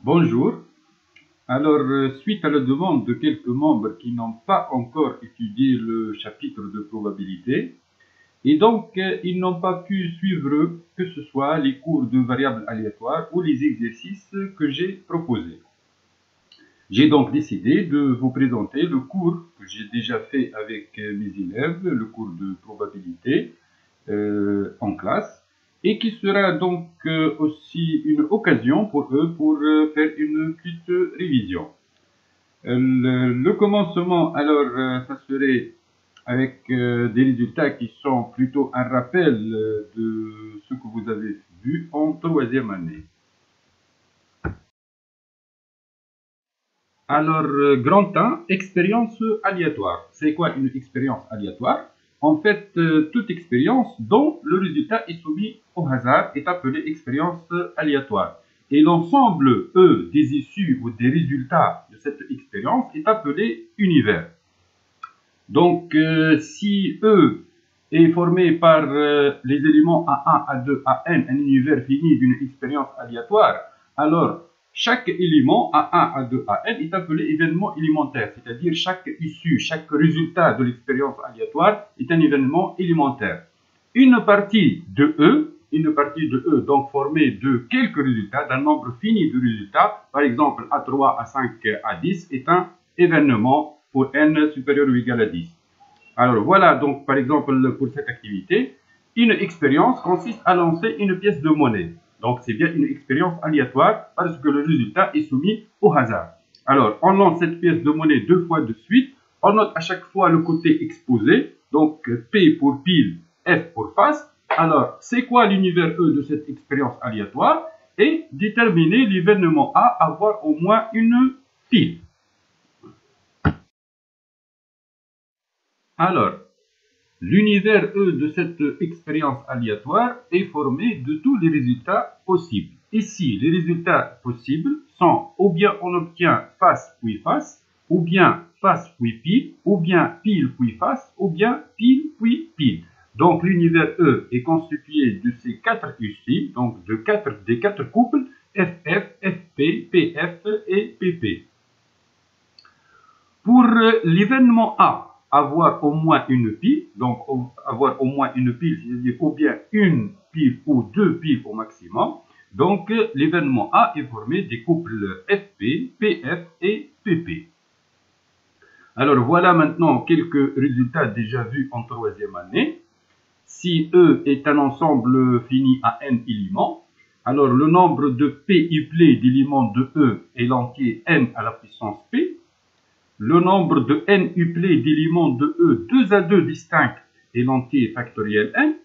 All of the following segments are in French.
Bonjour. Alors, suite à la demande de quelques membres qui n'ont pas encore étudié le chapitre de probabilité, et donc ils n'ont pas pu suivre que ce soit les cours de variables aléatoires ou les exercices que j'ai proposés. J'ai donc décidé de vous présenter le cours que j'ai déjà fait avec mes élèves, le cours de probabilité en classe, et qui sera donc aussi une occasion pour eux pour faire une petite révision. Le commencement, alors, ça serait avec des résultats qui sont plutôt un rappel de ce que vous avez vu en troisième année. Alors, grand 1, expérience aléatoire. C'est quoi une expérience aléatoire? En fait, toute expérience dont le résultat est soumis au hasard est appelée expérience aléatoire. Et l'ensemble, des issues ou des résultats de cette expérience est appelé univers. Donc, si E est formé par les éléments A1, A2, AN, un univers fini d'une expérience aléatoire, alors chaque élément A1, A2, AN est appelé événement élémentaire, c'est-à-dire chaque issue, chaque résultat de l'expérience aléatoire est un événement élémentaire. Une partie de E, donc formée de quelques résultats, d'un nombre fini de résultats, par exemple A3, A5, A10, est un événement pour n supérieur ou égal à 10. Alors voilà, donc par exemple pour cette activité, une expérience consiste à lancer une pièce de monnaie. Donc c'est bien une expérience aléatoire parce que le résultat est soumis au hasard. Alors on lance cette pièce de monnaie 2 fois de suite, on note à chaque fois le côté exposé, donc P pour pile, F pour face. Alors c'est quoi l'univers E de cette expérience aléatoire? Et déterminer l'événement A avoir au moins une pile. Alors, l'univers E de cette expérience aléatoire est formé de tous les résultats possibles. Ici, les résultats possibles sont ou bien on obtient face puis face, ou bien face puis pile, ou bien pile puis face, ou bien pile puis pile. Donc l'univers E est constitué de ces quatre issues, donc des quatre couples FF, FP, PF et PP. Pour l'événement A, avoir au moins une pile, donc avoir au moins une pile, c'est-à-dire ou bien une pile ou deux piles au maximum. Donc l'événement A est formé des couples FP, PF et PP. Alors voilà maintenant quelques résultats déjà vus en troisième année. Si E est un ensemble fini à n éléments, alors le nombre de P uplés d'éléments de E est l'entier n à la puissance P. Le nombre de n uplés d'éléments de E 2 à 2 distincts est l'entier factoriel n.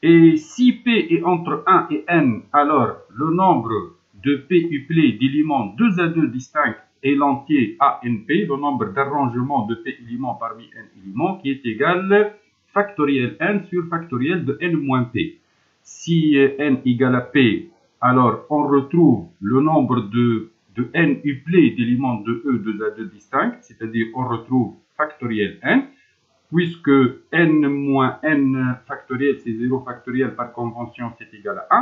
Et si P est entre 1 et n, alors le nombre de P uplés d'éléments 2 à 2 distincts est l'entier ANP, le nombre d'arrangements de P éléments parmi n éléments, qui est égal factoriel n sur factoriel de n moins P. Si n égale à P, alors on retrouve le nombre de n uplés d'éléments de E 2 à 2 distincts, c'est-à-dire on retrouve factoriel n, puisque n moins n factoriel, c'est 0 factoriel par convention, c'est égal à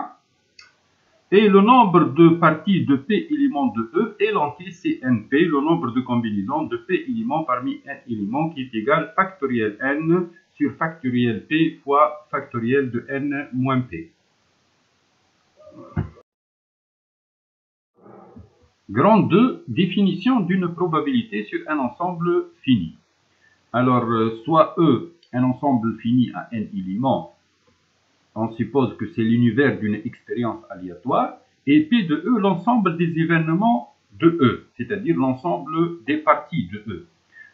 1. Et le nombre de parties de P éléments de E est l'entier CNP, le nombre de combinaisons de P éléments parmi n éléments, qui est égal factoriel n sur factoriel P fois factoriel de n moins P. Grand 2, définition d'une probabilité sur un ensemble fini. Alors, soit E, un ensemble fini à n éléments, on suppose que c'est l'univers d'une expérience aléatoire, et P de E, l'ensemble des événements de E, c'est-à-dire l'ensemble des parties de E.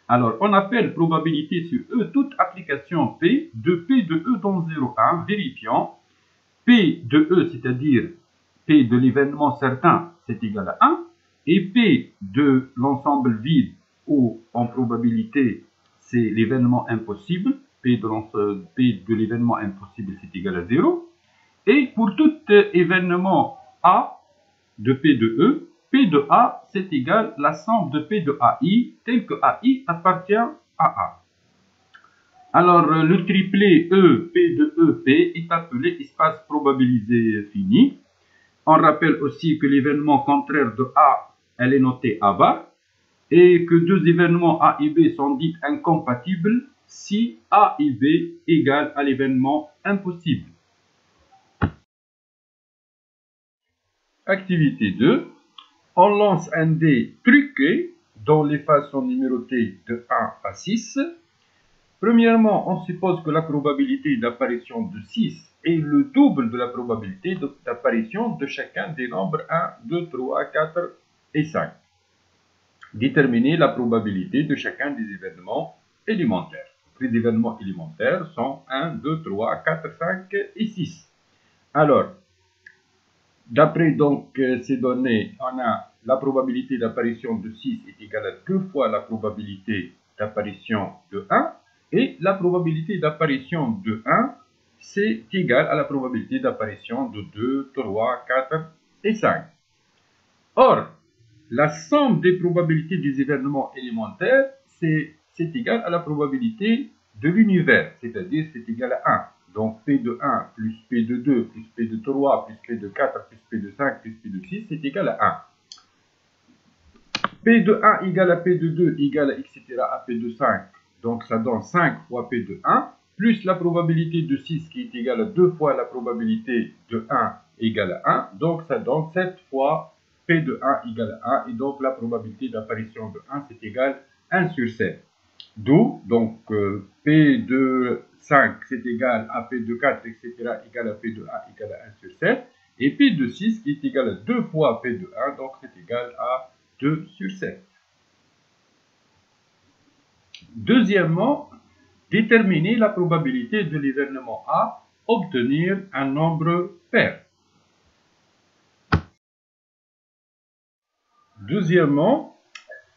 Alors, on appelle probabilité sur E toute application P de E dans 0,1, vérifiant P de E, c'est-à-dire P de l'événement certain, c'est égal à 1, et P de l'ensemble vide, ou en probabilité, c'est l'événement impossible, P de l'événement impossible, c'est égal à 0. Et pour tout événement A de P de E, P de A, c'est égal à la somme de P de AI, tel que AI appartient à A. Alors, le triplet E, P de E, P est appelé espace probabilisé fini. On rappelle aussi que l'événement contraire de A, elle est notée A bar, et que deux événements A et B sont dits incompatibles si A et B égale à l'événement impossible. Activité 2. On lance un dé truqué dont les faces sont numérotées de 1 à 6. Premièrement, on suppose que la probabilité d'apparition de 6 est le double de la probabilité d'apparition de chacun des nombres 1, 2, 3, 4 et 5. Déterminer la probabilité de chacun des événements élémentaires. Les événements élémentaires sont 1, 2, 3, 4, 5 et 6. Alors, d'après donc ces données, on a la probabilité d'apparition de 6 est égale à 2 fois la probabilité d'apparition de 1. Et la probabilité d'apparition de 1, c'est égal à la probabilité d'apparition de 2, 3, 4 et 5. Or, la somme des probabilités des événements élémentaires, c'est égal à la probabilité de l'univers, c'est-à-dire c'est égal à 1. Donc P de 1 plus P de 2 plus P de 3 plus P de 4 plus P de 5 plus P de 6, c'est égal à 1. P de 1 égale à P de 2 égale à etc. à P de 5. Donc ça donne 5 fois P de 1, plus la probabilité de 6 qui est égale à 2 fois la probabilité de 1 égale à 1. Donc ça donne 7 fois P de 1 égale à 1. Et donc la probabilité d'apparition de 1 c'est égal à 1 sur 7. D'où donc P de 5 c'est égal à P de 4 etc. égale à P de 1 égale à 1 sur 7. Et P de 6 qui est égal à 2 fois P de 1, donc c'est égal à 2 sur 7. Deuxièmement, déterminer la probabilité de l'événement A obtenir un nombre pair. Deuxièmement,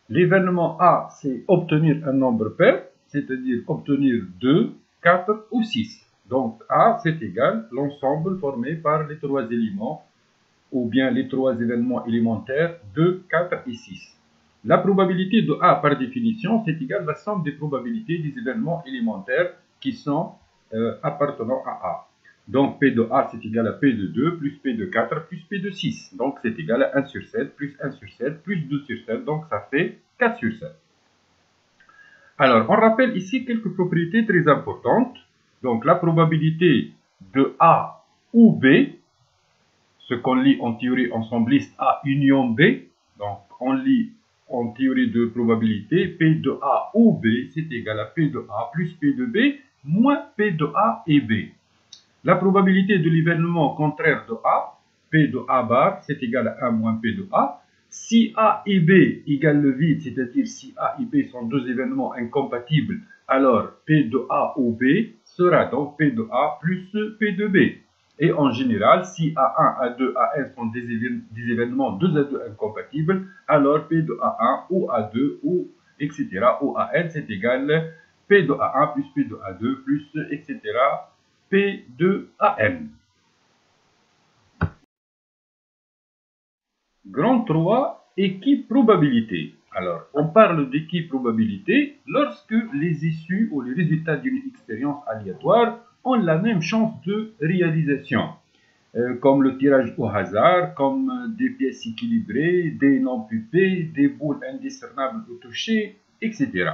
l'événement A, c'est obtenir un nombre pair, c'est-à-dire obtenir 2, 4 ou 6. Donc A, c'est égal à l'ensemble formé par les trois éléments, ou bien les trois événements élémentaires 2, 4 et 6. La probabilité de A, par définition, c'est égal à la somme des probabilités des événements élémentaires qui sont appartenant à A. Donc P de A, c'est égal à P de 2 plus P de 4 plus P de 6. Donc c'est égal à 1 sur 7 plus 1 sur 7 plus 2 sur 7. Donc ça fait 4 sur 7. Alors, on rappelle ici quelques propriétés très importantes. Donc la probabilité de A ou B, ce qu'on lit en théorie ensembliste A union B. Donc on lit en théorie de probabilité, P de A ou B, c'est égal à P de A plus P de B moins P de A et B. La probabilité de l'événement contraire de A, P de A bar, c'est égal à 1 moins P de A. Si A et B égale le vide, c'est-à-dire si A et B sont deux événements incompatibles, alors P de A ou B sera donc P de A plus P de B. Et en général, si A1, A2, AN sont des événements 2 à 2 incompatibles, alors P de A1 ou A2 ou etc. ou AN, c'est égal P de A1 plus P de A2 plus etc. P de AN. Grand 3, équipe probabilité. Alors, on parle d'équipe probabilité lorsque les issues ou les résultats d'une expérience aléatoire ont la même chance de réalisation. Comme le tirage au hasard, comme des pièces équilibrées, des non pupées, des boules indiscernables au toucher, etc.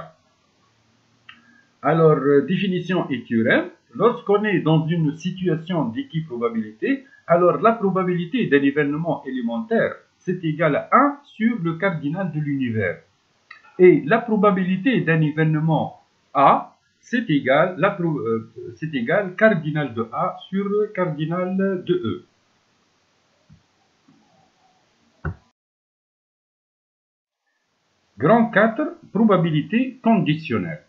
Alors, définition et théorème. Lorsqu'on est dans une situation d'équipe probabilité, alors la probabilité d'un événement élémentaire, c'est égal à 1 sur le cardinal de l'univers. Et la probabilité d'un événement A, c'est égal cardinal de A sur cardinal de E. Grand 4, probabilité conditionnelle.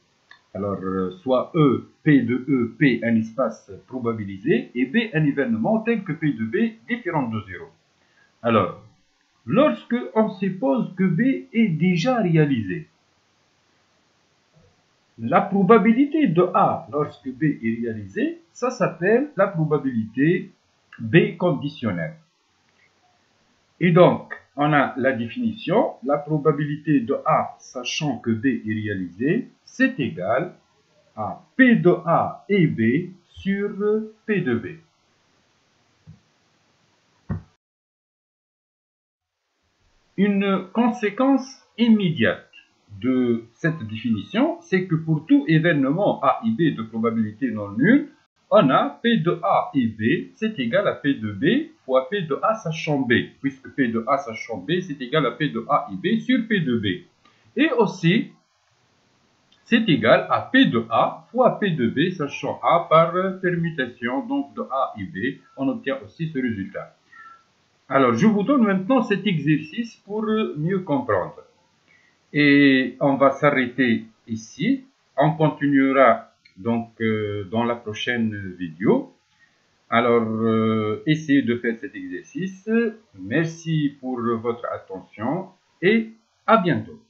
Alors, soit E, P de E, P, un espace probabilisé, et B, un événement tel que P de B, différent de 0. Alors, lorsque on suppose que B est déjà réalisé, la probabilité de A lorsque B est réalisé, ça s'appelle la probabilité B conditionnelle. Et donc, on a la définition, la probabilité de A, sachant que B est réalisé, c'est égal à P de A et B sur P de B. Une conséquence immédiate de cette définition, c'est que pour tout événement A et B de probabilité non nulle, on a P de A et B, c'est égal à P de B fois P de A sachant B, puisque P de A sachant B, c'est égal à P de A et B sur P de B. Et aussi, c'est égal à P de A fois P de B sachant A par permutation, donc de A et B, on obtient aussi ce résultat. Alors, je vous donne maintenant cet exercice pour mieux comprendre. Et on va s'arrêter ici. On continuera donc dans la prochaine vidéo. Alors, essayez de faire cet exercice. Merci pour votre attention et à bientôt.